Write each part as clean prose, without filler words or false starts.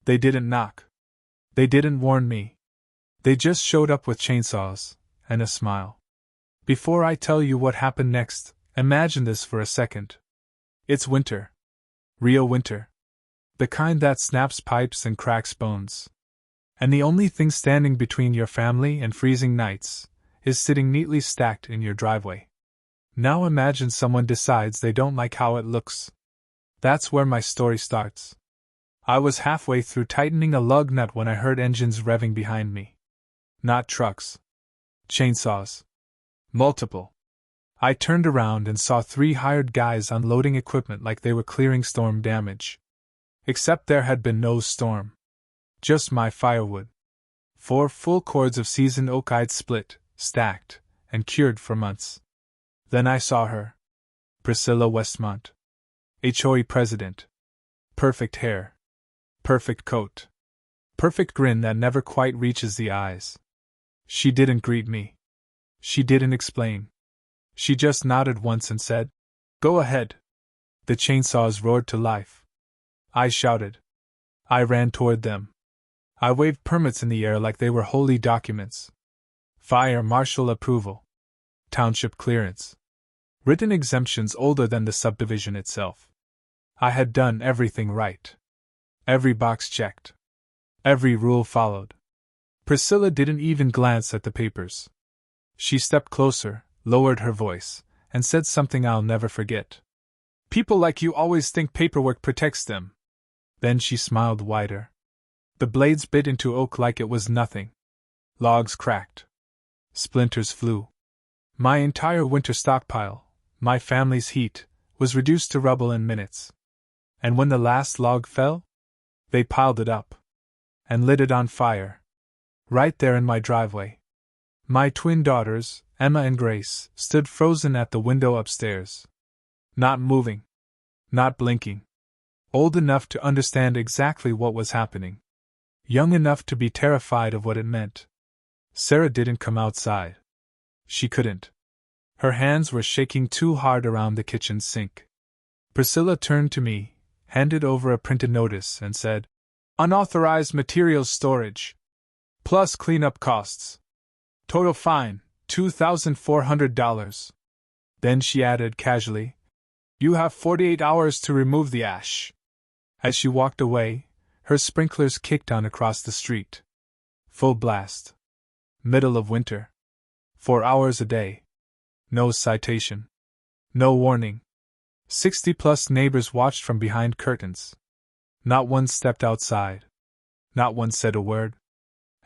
They didn't knock. They didn't warn me. They just showed up with chainsaws and a smile. Before I tell you what happened next, imagine this for a second. It's winter. Real winter. The kind that snaps pipes and cracks bones. And the only thing standing between your family and freezing nights is sitting neatly stacked in your driveway. Now imagine someone decides they don't like how it looks. That's where my story starts. I was halfway through tightening a lug nut when I heard engines revving behind me. Not trucks. Chainsaws. Multiple. I turned around and saw 3 hired guys unloading equipment like they were clearing storm damage. Except there had been no storm. Just my firewood. 4 full cords of seasoned oak I'd split, stacked, and cured for months. Then I saw her. Priscilla Westmont. HOA president. Perfect hair. Perfect coat. Perfect grin that never quite reaches the eyes. She didn't greet me. She didn't explain. She just nodded once and said, "Go ahead." The chainsaws roared to life. I shouted. I ran toward them. I waved permits in the air like they were holy documents. Fire marshal approval. Township clearance. Written exemptions older than the subdivision itself. I had done everything right. Every box checked. Every rule followed. Priscilla didn't even glance at the papers. She stepped closer, lowered her voice, and said something I'll never forget. "People like you always think paperwork protects them." Then she smiled wider. The blades bit into oak like it was nothing. Logs cracked. Splinters flew. My entire winter stockpile, my family's heat, was reduced to rubble in minutes. And when the last log fell, they piled it up and lit it on fire. Right there in my driveway. My twin daughters, Emma and Grace, stood frozen at the window upstairs. Not moving. Not blinking. Old enough to understand exactly what was happening. Young enough to be terrified of what it meant. Sarah didn't come outside. She couldn't. Her hands were shaking too hard around the kitchen sink. Priscilla turned to me, handed over a printed notice, and said, "Unauthorized materials storage. Plus cleanup costs. Total fine, $2,400. Then she added casually, "You have 48 hours to remove the ash." As she walked away, her sprinklers kicked on across the street. Full blast. Middle of winter. 4 hours a day. No citation. No warning. 60-plus neighbors watched from behind curtains. Not one stepped outside. Not one said a word.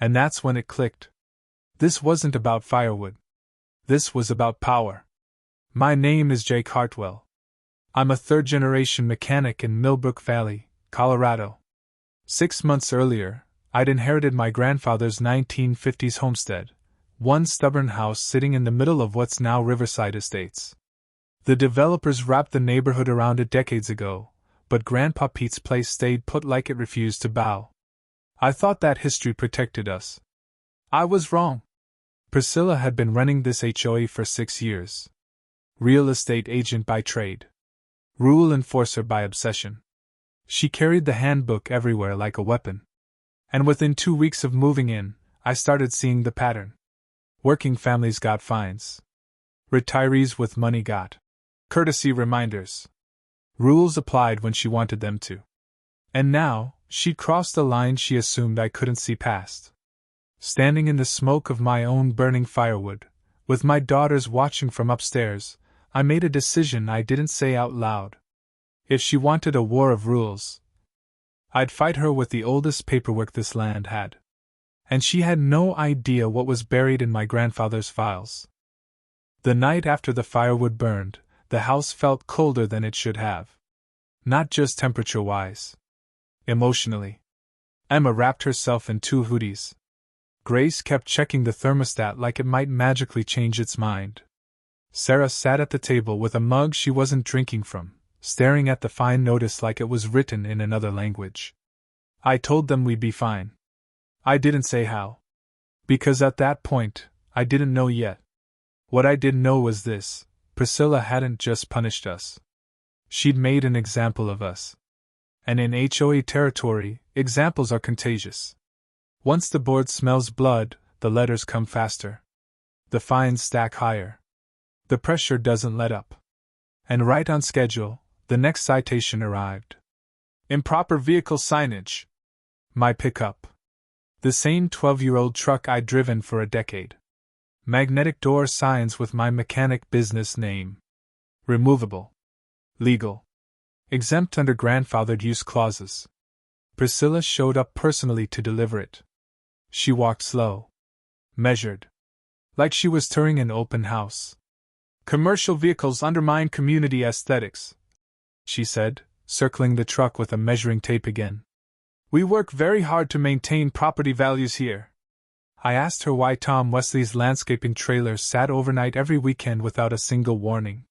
And that's when it clicked. This wasn't about firewood. This was about power. My name is Jake Hartwell. I'm a third-generation mechanic in Millbrook Valley, Colorado. 6 months earlier, I'd inherited my grandfather's 1950s homestead, one stubborn house sitting in the middle of what's now Riverside Estates. The developers wrapped the neighborhood around it decades ago, but Grandpa Pete's place stayed put like it refused to bow. I thought that history protected us. I was wrong. Priscilla had been running this HOA for 6 years. Real estate agent by trade. Rule enforcer by obsession. She carried the handbook everywhere like a weapon. And within 2 weeks of moving in, I started seeing the pattern. Working families got fines. Retirees with money got courtesy reminders. Rules applied when she wanted them to. And now, she'd crossed the line she assumed I couldn't see past. Standing in the smoke of my own burning firewood, with my daughters watching from upstairs, I made a decision I didn't say out loud. If she wanted a war of rules, I'd fight her with the oldest paperwork this land had. And she had no idea what was buried in my grandfather's files. The night after the firewood burned, the house felt colder than it should have. Not just temperature-wise. Emotionally. Emma wrapped herself in 2 hoodies. Grace kept checking the thermostat like it might magically change its mind. Sarah sat at the table with a mug she wasn't drinking from, staring at the fine notice like it was written in another language. I told them we'd be fine. I didn't say how. Because at that point, I didn't know yet. What I did know was this: Priscilla hadn't just punished us. She'd made an example of us. And in HOA territory, examples are contagious. Once the board smells blood, the letters come faster. The fines stack higher. The pressure doesn't let up. And right on schedule, the next citation arrived. Improper vehicle signage. My pickup. The same 12-year-old truck I'd driven for a decade. Magnetic door signs with my mechanic business name. Removable. Legal. Exempt under grandfathered use clauses. Priscilla showed up personally to deliver it. She walked slow. Measured. Like she was touring an open house. Commercial vehicles undermine community aesthetics, she said, circling the truck with a measuring tape again. We work very hard to maintain property values here. I asked her why Tom Wesley's landscaping trailer sat overnight every weekend without a single warning.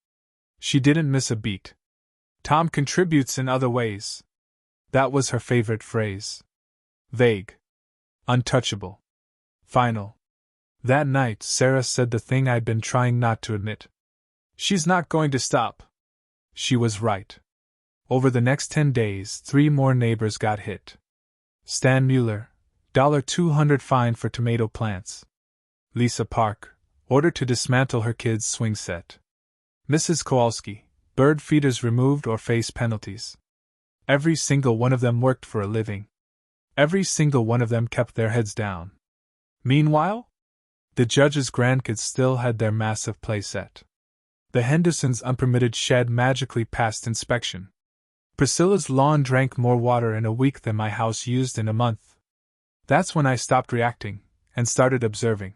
She didn't miss a beat. Tom contributes in other ways. That was her favorite phrase. Vague. Untouchable. Final. That night, Sarah said the thing I'd been trying not to admit. She's not going to stop. She was right. Over the next 10 days, 3 more neighbors got hit. Stan Mueller, $200 fine for tomato plants. Lisa Park, ordered to dismantle her kids' swing set. Mrs. Kowalski, bird feeders removed or face penalties. Every single one of them worked for a living. Every single one of them kept their heads down. Meanwhile, the judge's grandkids still had their massive play set. The Hendersons' unpermitted shed magically passed inspection. Priscilla's lawn drank more water in a week than my house used in a month. That's when I stopped reacting and started observing.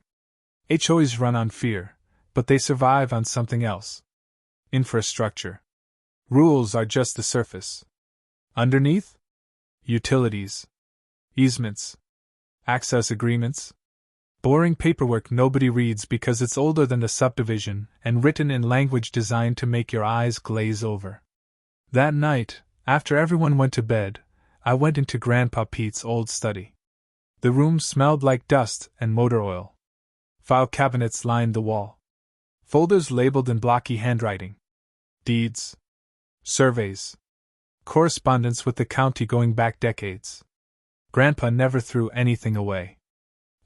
HOAs run on fear, but they survive on something else. Infrastructure. Rules are just the surface. Underneath? Utilities. Easements. Access agreements. Boring paperwork nobody reads because it's older than the subdivision and written in language designed to make your eyes glaze over. That night, after everyone went to bed, I went into Grandpa Pete's old study. The room smelled like dust and motor oil. File cabinets lined the wall. Folders labeled in blocky handwriting. Deeds. Surveys. Correspondence with the county going back decades. Grandpa never threw anything away.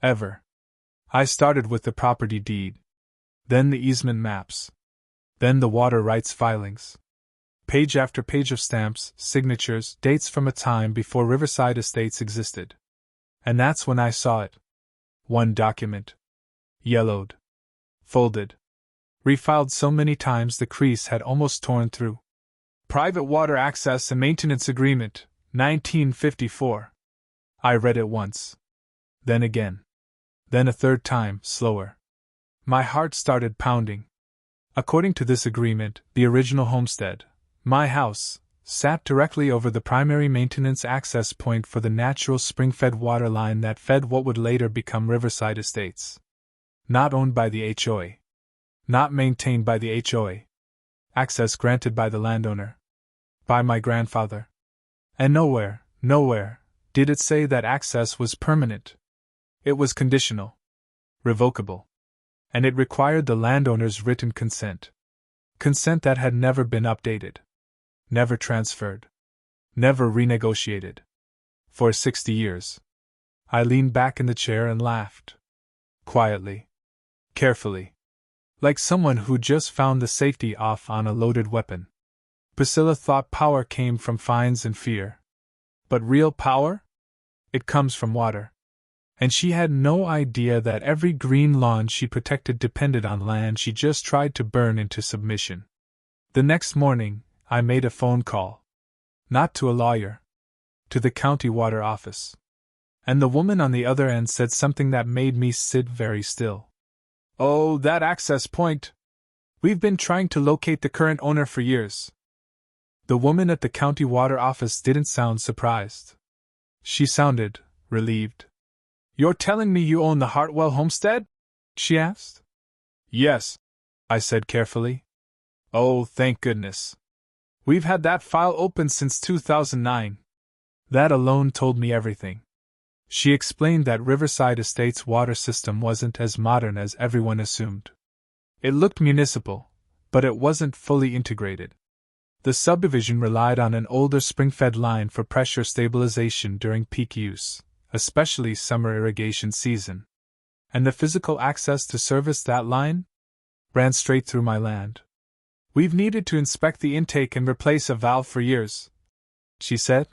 Ever. I started with the property deed. Then the easement maps. Then the water rights filings. Page after page of stamps, signatures, dates from a time before Riverside Estates existed. And that's when I saw it. One document. Yellowed. Folded. Refiled so many times the crease had almost torn through. Private Water Access and Maintenance Agreement, 1954. I read it once. Then again. Then a third time, slower. My heart started pounding. According to this agreement, the original homestead, my house, sat directly over the primary maintenance access point for the natural spring-fed water line that fed what would later become Riverside Estates. Not owned by the HOA. Not maintained by the HOA. Access granted by the landowner. By my grandfather. And nowhere, did it say that access was permanent. It was conditional. Revocable. And it required the landowner's written consent. Consent that had never been updated. Never transferred. Never renegotiated. For 60 years. I leaned back in the chair and laughed. Quietly. Carefully. Like someone who just found the safety off on a loaded weapon. Priscilla thought power came from fines and fear. But real power? It comes from water. And she had no idea that every green lawn she protected depended on land she just tried to burn into submission. The next morning, I made a phone call. Not to a lawyer. To the county water office. And the woman on the other end said something that made me sit very still. Oh, that access point. We've been trying to locate the current owner for years. The woman at the county water office didn't sound surprised. She sounded relieved. You're telling me you own the Hartwell homestead? She asked. Yes, I said carefully. Oh, thank goodness. We've had that file open since 2009. That alone told me everything. She explained that Riverside Estates' water system wasn't as modern as everyone assumed. It looked municipal, but it wasn't fully integrated. The subdivision relied on an older spring-fed line for pressure stabilization during peak use, especially summer irrigation season. And the physical access to service that line ran straight through my land. "We've needed to inspect the intake and replace a valve for years," she said.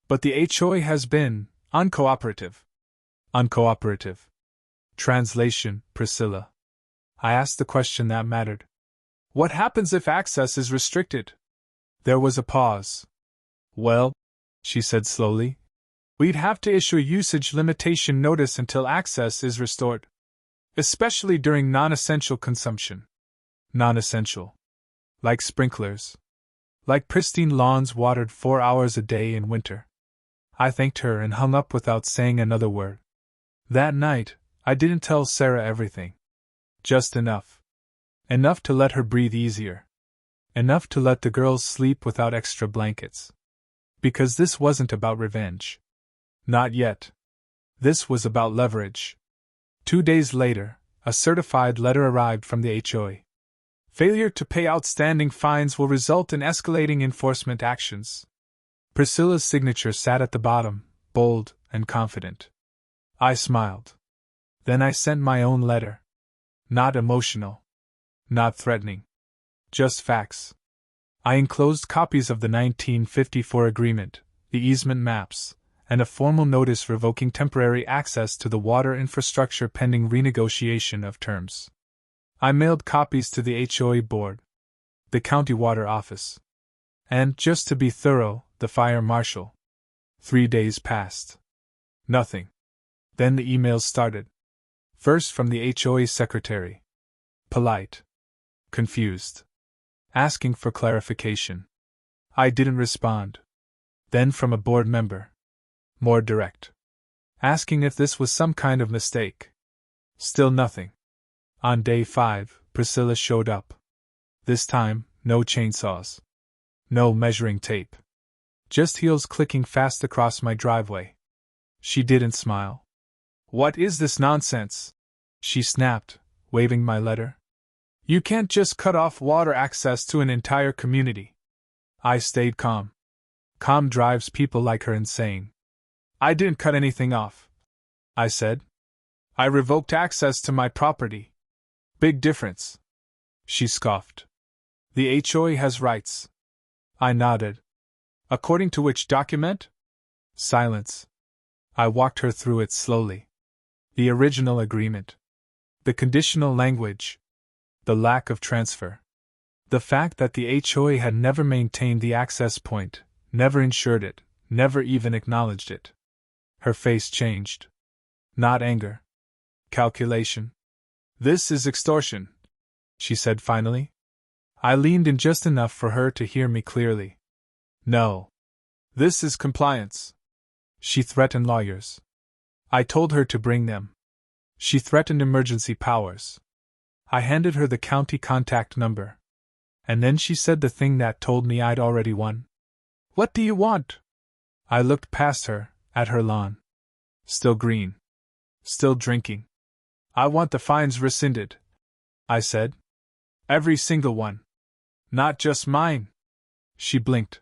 "But the HOA has been uncooperative." Uncooperative. Translation, Priscilla. I asked the question that mattered. "What happens if access is restricted?" There was a pause. "Well," she said slowly, "we'd have to issue a usage limitation notice until access is restored. Especially during non-essential consumption." Non-essential. Like sprinklers. Like pristine lawns watered 4 hours a day in winter. I thanked her and hung up without saying another word. That night, I didn't tell Sarah everything. Just enough. Enough to let her breathe easier. Enough to let the girls sleep without extra blankets. Because this wasn't about revenge. Not yet. This was about leverage. 2 days later, a certified letter arrived from the HOA. Failure to pay outstanding fines will result in escalating enforcement actions. Priscilla's signature sat at the bottom, bold and confident. I smiled. Then I sent my own letter. Not emotional. Not threatening. Just facts. I enclosed copies of the 1954 agreement, the easement maps, and a formal notice revoking temporary access to the water infrastructure pending renegotiation of terms. I mailed copies to the HOA board, the county water office, and, just to be thorough, the fire marshal. 3 days passed. Nothing. Then the emails started. First from the HOA secretary. Polite. Confused. Asking for clarification. I didn't respond. Then from a board member. More direct. Asking if this was some kind of mistake. Still nothing. On day 5, Priscilla showed up. This time, no chainsaws. No measuring tape. Just heels clicking fast across my driveway. She didn't smile. "What is this nonsense?" she snapped, waving my letter. "You can't just cut off water access to an entire community." I stayed calm. Calm drives people like her insane. "I didn't cut anything off," I said. "I revoked access to my property." "Big difference." She scoffed. "The HOA has rights." I nodded. "According to which document?" Silence. I walked her through it slowly. The original agreement. The conditional language. The lack of transfer. The fact that the HOA had never maintained the access point, never insured it, never even acknowledged it. Her face changed. Not anger. Calculation. "This is extortion," she said finally. I leaned in just enough for her to hear me clearly. "No. This is compliance." She threatened lawyers. I told her to bring them. She threatened emergency powers. I handed her the county contact number. And then she said the thing that told me I'd already won. "What do you want?" I looked past her, at her lawn. Still green. Still drinking. "I want the fines rescinded," I said. "Every single one. Not just mine." She blinked.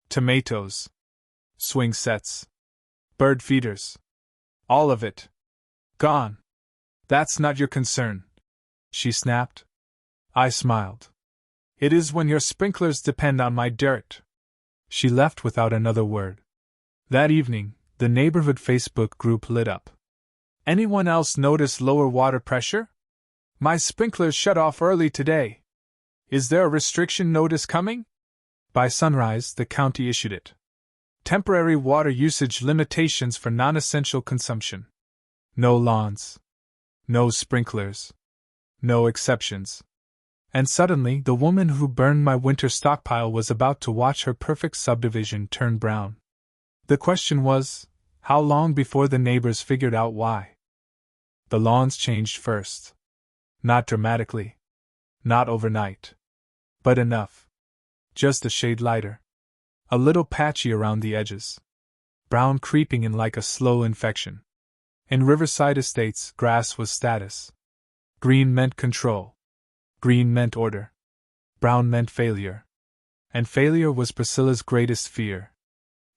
"Tomatoes. Swing sets. Bird feeders. All of it. Gone." "That's not your concern," she snapped. I smiled. "It is when your sprinklers depend on my dirt." She left without another word. That evening, the neighborhood Facebook group lit up. "Anyone else notice lower water pressure? My sprinklers shut off early today. Is there a restriction notice coming?" By sunrise, the county issued it. Temporary water usage limitations for non-essential consumption. No lawns. No sprinklers. No exceptions. And suddenly, the woman who burned my winter stockpile was about to watch her perfect subdivision turn brown. The question was, how long before the neighbors figured out why? The lawns changed first. Not dramatically. Not overnight. But enough. Just a shade lighter. A little patchy around the edges. Brown creeping in like a slow infection. In Riverside Estates, grass was status. Green meant control. Green meant order. Brown meant failure. And failure was Priscilla's greatest fear.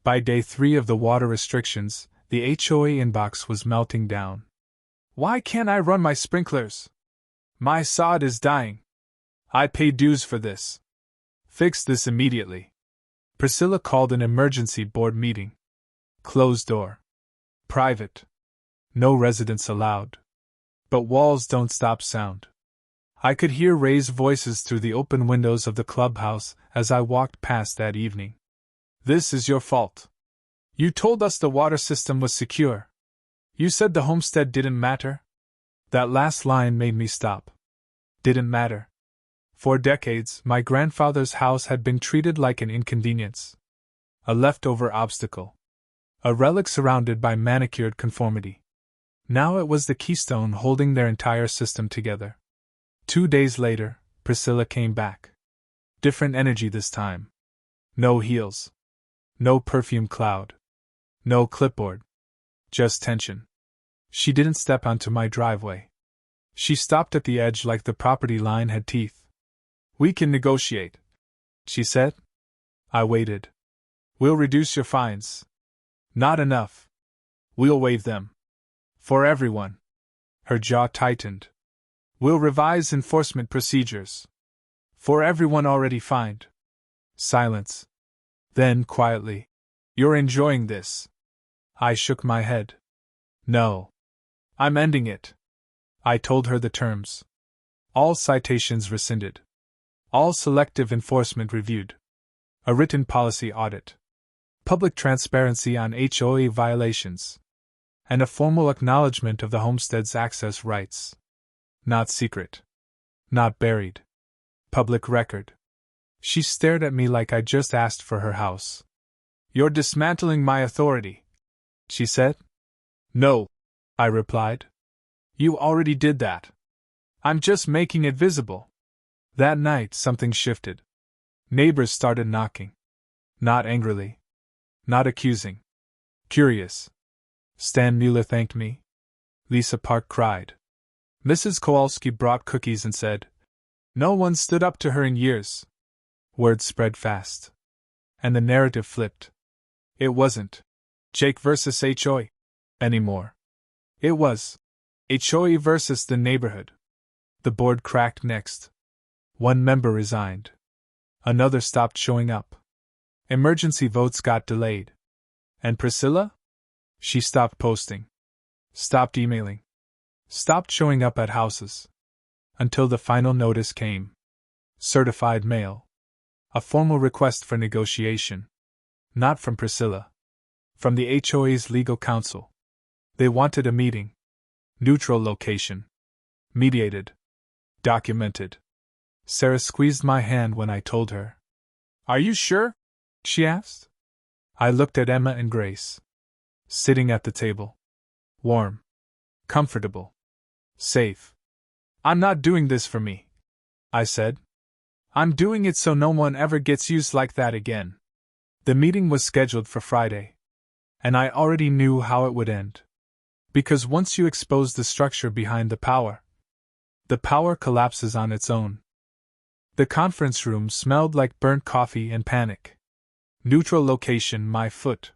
By day 3 of the water restrictions, the HOA inbox was melting down. Why can't I run my sprinklers? My sod is dying. I pay dues for this. Fix this immediately. Priscilla called an emergency board meeting. Closed door. Private. No residents allowed. But walls don't stop sound. I could hear raised voices through the open windows of the clubhouse as I walked past that evening. This is your fault. You told us the water system was secure. You said the homestead didn't matter. That last line made me stop. Didn't matter. For decades, my grandfather's house had been treated like an inconvenience. A leftover obstacle. A relic surrounded by manicured conformity. Now it was the keystone holding their entire system together. 2 days later, Priscilla came back. Different energy this time. No heels. No perfume cloud. No clipboard. Just tension. She didn't step onto my driveway. She stopped at the edge like the property line had teeth. We can negotiate, she said. I waited. We'll reduce your fines. Not enough. We'll waive them. For everyone. Her jaw tightened. We'll revise enforcement procedures. For everyone already fined. Silence. Then, quietly. You're enjoying this. I shook my head. No. I'm ending it. I told her the terms. All citations rescinded. All selective enforcement reviewed. A written policy audit. Public transparency on HOA violations. And a formal acknowledgement of the homestead's access rights. Not secret. Not buried. Public record. She stared at me like I just asked for her house. You're dismantling my authority, she said. No, I replied. You already did that. I'm just making it visible. That night something shifted. Neighbors started knocking. Not angrily. Not accusing. Curious. Stan Mueller thanked me. Lisa Park cried. Mrs. Kowalski brought cookies and said, no one stood up to her in years. Word spread fast. And the narrative flipped. It wasn't Jake versus HOA anymore. It was HOA versus the neighborhood. The board cracked next. One member resigned. Another stopped showing up. Emergency votes got delayed. And Priscilla? She stopped posting. Stopped emailing. Stopped showing up at houses. Until the final notice came. Certified mail. A formal request for negotiation. Not from Priscilla. From the HOA's legal counsel. They wanted a meeting. Neutral location. Mediated. Documented. Sarah squeezed my hand when I told her. Are you sure? She asked. I looked at Emma and Grace. Sitting at the table. Warm. Comfortable. Safe. I'm not doing this for me, I said. I'm doing it so no one ever gets used like that again. The meeting was scheduled for Friday. And I already knew how it would end. Because once you expose the structure behind the power collapses on its own. The conference room smelled like burnt coffee and panic. Neutral location, my foot.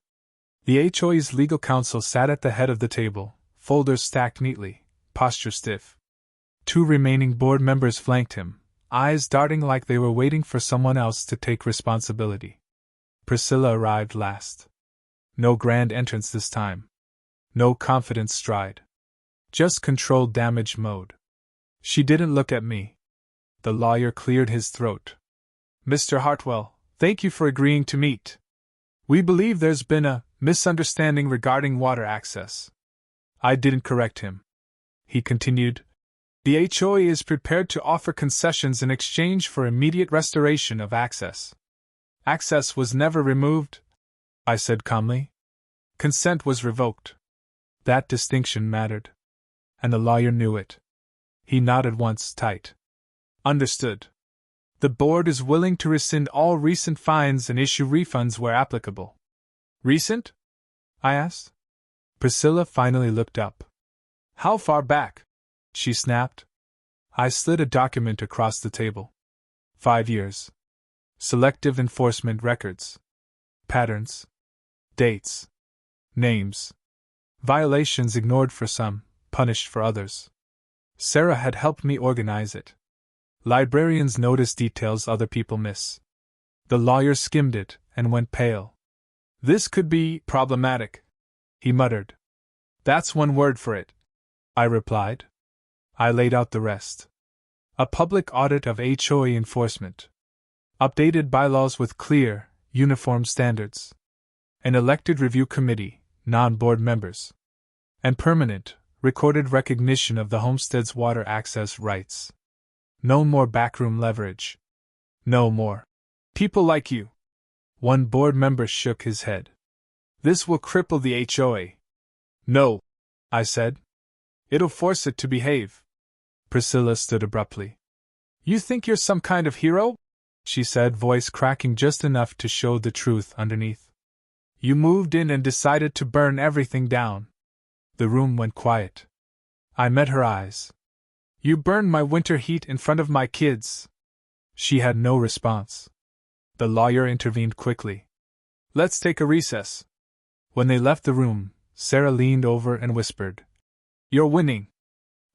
The HOA's legal counsel sat at the head of the table, folders stacked neatly, posture stiff. 2 remaining board members flanked him, eyes darting like they were waiting for someone else to take responsibility. Priscilla arrived last. No grand entrance this time. No confident stride. Just controlled damage mode. She didn't look at me. The lawyer cleared his throat. Mr. Hartwell, thank you for agreeing to meet. We believe there's been a misunderstanding regarding water access. I didn't correct him. He continued. The HOA is prepared to offer concessions in exchange for immediate restoration of access. Access was never removed, I said calmly. Consent was revoked. That distinction mattered. And the lawyer knew it. He nodded once, tight. Understood. The board is willing to rescind all recent fines and issue refunds where applicable. Recent? I asked. Priscilla finally looked up. How far back? She snapped. I slid a document across the table. 5 years. Selective enforcement records. Patterns. Dates. Names. Violations ignored for some, punished for others. Sarah had helped me organize it. Librarians notice details other people miss. The lawyer skimmed it and went pale. This could be problematic, he muttered. That's one word for it, I replied. I laid out the rest. A public audit of HOA enforcement. Updated bylaws with clear, uniform standards. An elected review committee, non-board members. And permanent, recorded recognition of the homestead's water access rights. No more backroom leverage. No more. People like you. One board member shook his head. This will cripple the HOA. No, I said. It'll force it to behave. Priscilla stood abruptly. You think you're some kind of hero? She said, voice cracking just enough to show the truth underneath. You moved in and decided to burn everything down. The room went quiet. I met her eyes. You burned my winter heat in front of my kids. She had no response. The lawyer intervened quickly. Let's take a recess. When they left the room, Sarah leaned over and whispered, You're winning.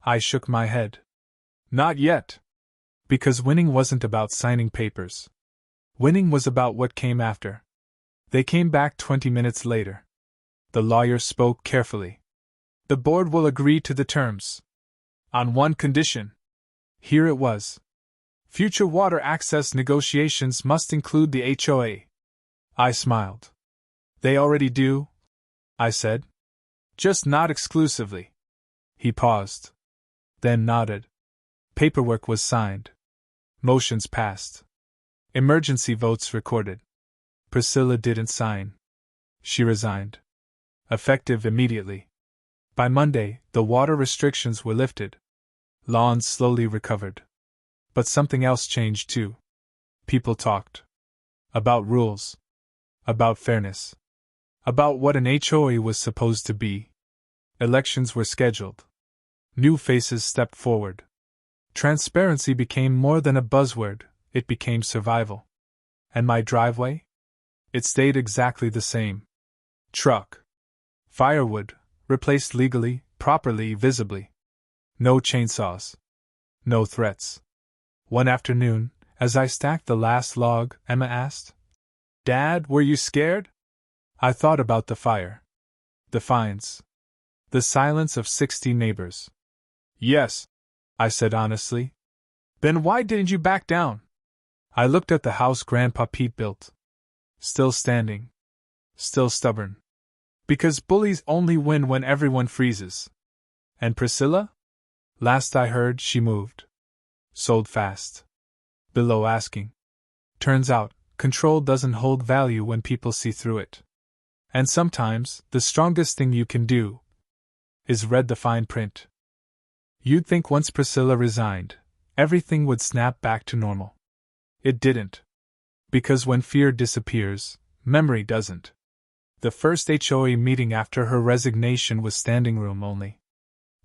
I shook my head. Not yet. Because winning wasn't about signing papers. Winning was about what came after. They came back 20 minutes later. The lawyer spoke carefully. The board will agree to the terms. On one condition. Here it was. Future water access negotiations must include the HOA. I smiled. They already do, I said. Just not exclusively. He paused. Then nodded. Paperwork was signed. Motions passed. Emergency votes recorded. Priscilla didn't sign. She resigned. Effective immediately. By Monday, the water restrictions were lifted. Lawns slowly recovered. But something else changed too. People talked. About rules. About fairness. About what an HOA was supposed to be. Elections were scheduled. New faces stepped forward. Transparency became more than a buzzword, it became survival. And my driveway? It stayed exactly the same. Truck. Firewood, replaced legally, properly, visibly. No chainsaws. No threats. One afternoon, as I stacked the last log, Emma asked, Dad, were you scared? I thought about the fire. The fines. The silence of 60 neighbors. Yes, I said honestly. Then why didn't you back down? I looked at the house Grandpa Pete built. Still standing. Still stubborn. Because bullies only win when everyone freezes. And Priscilla? Last I heard, she moved. Sold fast. Below asking. Turns out, control doesn't hold value when people see through it. And sometimes, the strongest thing you can do is read the fine print. You'd think once Priscilla resigned, everything would snap back to normal. It didn't. Because when fear disappears, memory doesn't. The first HOA meeting after her resignation was standing room only.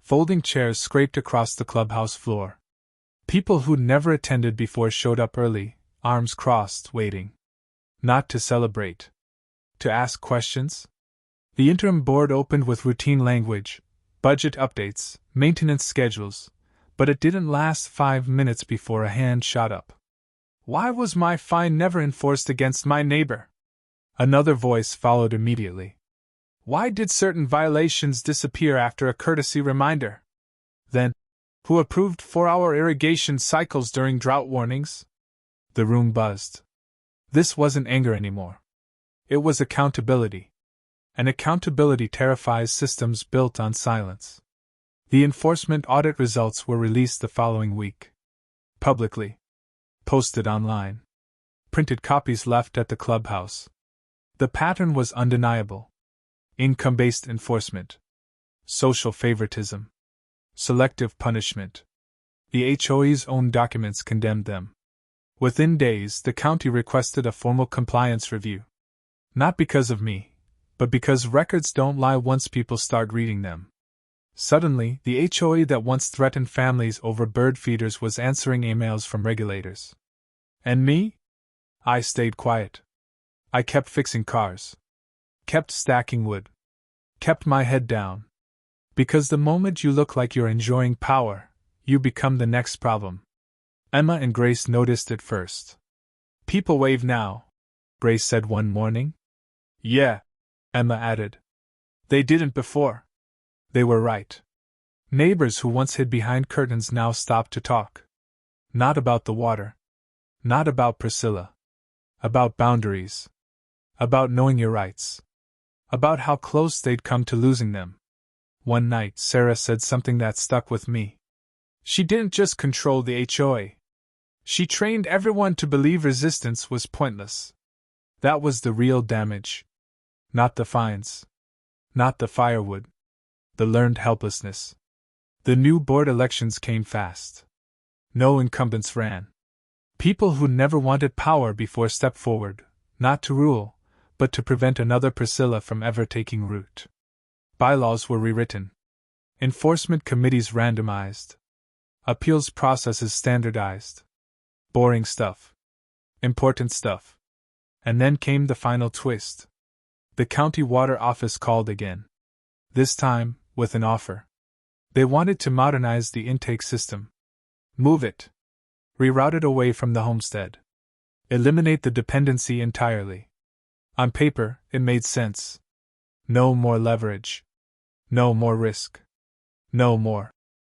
Folding chairs scraped across the clubhouse floor. People who'd never attended before showed up early, arms crossed, waiting. Not to celebrate. To ask questions? The interim board opened with routine language, budget updates, maintenance schedules, but it didn't last 5 minutes before a hand shot up. Why was my fine never enforced against my neighbor? Another voice followed immediately. Why did certain violations disappear after a courtesy reminder? Then, who approved 4-hour irrigation cycles during drought warnings? The room buzzed. This wasn't anger anymore. It was accountability. And accountability terrifies systems built on silence. The enforcement audit results were released the following week. Publicly. Posted online. Printed copies left at the clubhouse. The pattern was undeniable. Income-based enforcement. Social favoritism. Selective punishment. The HOA's own documents condemned them. Within days, the county requested a formal compliance review. Not because of me, but because records don't lie once people start reading them. Suddenly, the HOA that once threatened families over bird feeders was answering emails from regulators. And me? I stayed quiet. I kept fixing cars. Kept stacking wood. Kept my head down. Because the moment you look like you're enjoying power, you become the next problem. Emma and Grace noticed it first. People wave now, Grace said one morning. Yeah, Emma added. They didn't before. They were right. Neighbors who once hid behind curtains now stopped to talk. Not about the water. Not about Priscilla. About boundaries. About knowing your rights. About how close they'd come to losing them. One night, Sarah said something that stuck with me. She didn't just control the HOA. She trained everyone to believe resistance was pointless. That was the real damage. Not the fines. Not the firewood. The learned helplessness. The new board elections came fast. No incumbents ran. People who never wanted power before stepped forward, not to rule, but to prevent another Priscilla from ever taking root. Bylaws were rewritten. Enforcement committees randomized. Appeals processes standardized. Boring stuff. Important stuff. And then came the final twist. The county water office called again. This time, with an offer. They wanted to modernize the intake system. Move it. Reroute it away from the homestead. Eliminate the dependency entirely. On paper, it made sense. No more leverage. No more risk. No more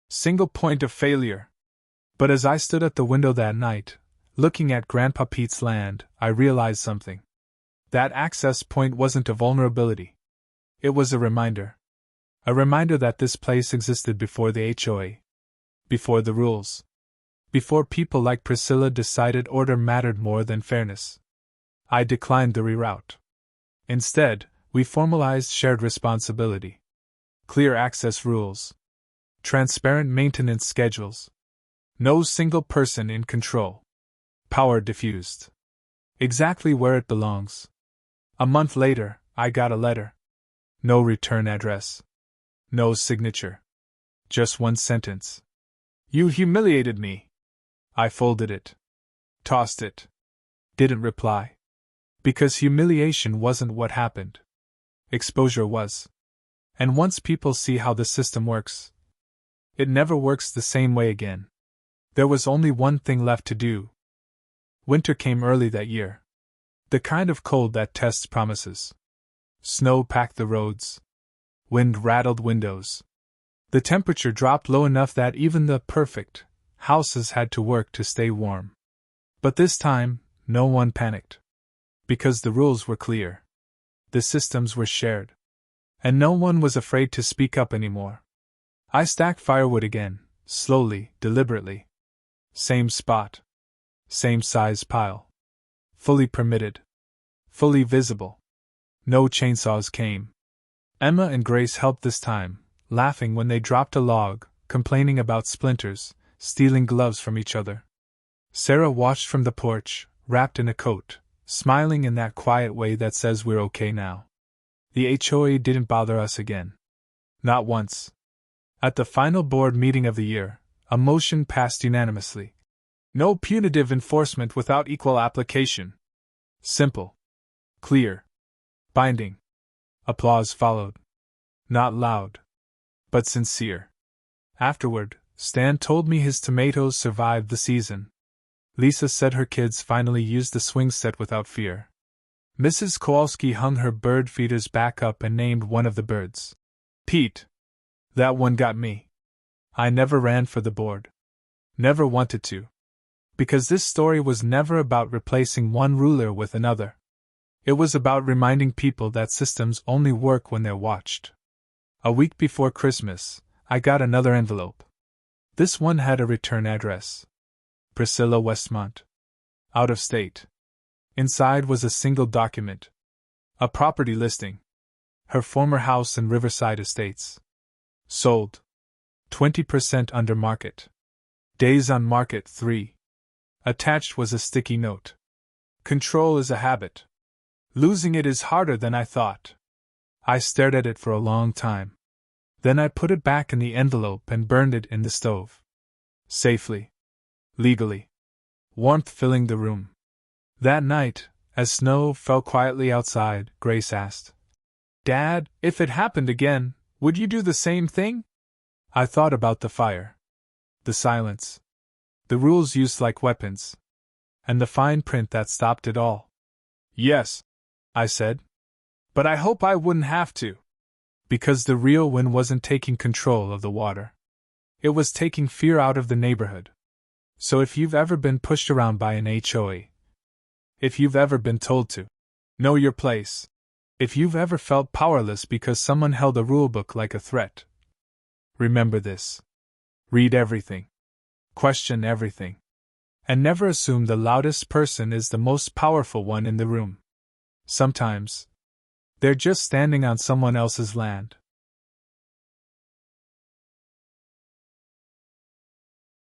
single point of failure. But as I stood at the window that night, looking at Grandpa Pete's land, I realized something. That access point wasn't a vulnerability. It was a reminder. A reminder that this place existed before the HOA. Before the rules. Before people like Priscilla decided order mattered more than fairness. I declined the reroute. Instead, we formalized shared responsibility. Clear access rules. Transparent maintenance schedules. No single person in control. Power diffused. Exactly where it belongs. A month later, I got a letter. No return address. No signature. Just one sentence. You humiliated me. I folded it. Tossed it. Didn't reply. Because humiliation wasn't what happened. Exposure was. And once people see how the system works, it never works the same way again. There was only one thing left to do. Winter came early that year. The kind of cold that tests promises. Snow packed the roads. Wind rattled windows. The temperature dropped low enough that even the perfect houses had to work to stay warm. But this time, no one panicked. Because the rules were clear. The systems were shared. And no one was afraid to speak up anymore. I stacked firewood again, slowly, deliberately. Same spot. Same size pile. Fully permitted. Fully visible. No chainsaws came. Emma and Grace helped this time, laughing when they dropped a log, complaining about splinters, stealing gloves from each other. Sarah watched from the porch, wrapped in a coat, smiling in that quiet way that says we're okay now. The HOA didn't bother us again. Not once. At the final board meeting of the year, a motion passed unanimously. No punitive enforcement without equal application. Simple. Clear. Binding. Applause followed. Not loud. But sincere. Afterward, Stan told me his tomatoes survived the season. Lisa said her kids finally used the swing set without fear. Mrs. Kowalski hung her bird feeders back up and named one of the birds. Pete. That one got me. I never ran for the board. Never wanted to. Because this story was never about replacing one ruler with another. It was about reminding people that systems only work when they're watched. A week before Christmas, I got another envelope. This one had a return address. Priscilla Westmont. Out of state. Inside was a single document. A property listing. Her former house in Riverside Estates. Sold. 20% under market. Days on market 3. Attached was a sticky note. Control is a habit. Losing it is harder than I thought. I stared at it for a long time. Then I put it back in the envelope and burned it in the stove. Safely. Legally. Warmth filling the room. That night, as snow fell quietly outside, Grace asked, "Dad, if it happened again, would you do the same thing?" I thought about the fire, the silence, the rules used like weapons, and the fine print that stopped it all. "Yes," I said. "But I hope I wouldn't have to." Because the real win wasn't taking control of the water. It was taking fear out of the neighborhood. So if you've ever been pushed around by an HOA, if you've ever been told to know your place, if you've ever felt powerless because someone held a rulebook like a threat, remember this. Read everything. Question everything. And never assume the loudest person is the most powerful one in the room. Sometimes, they're just standing on someone else's land.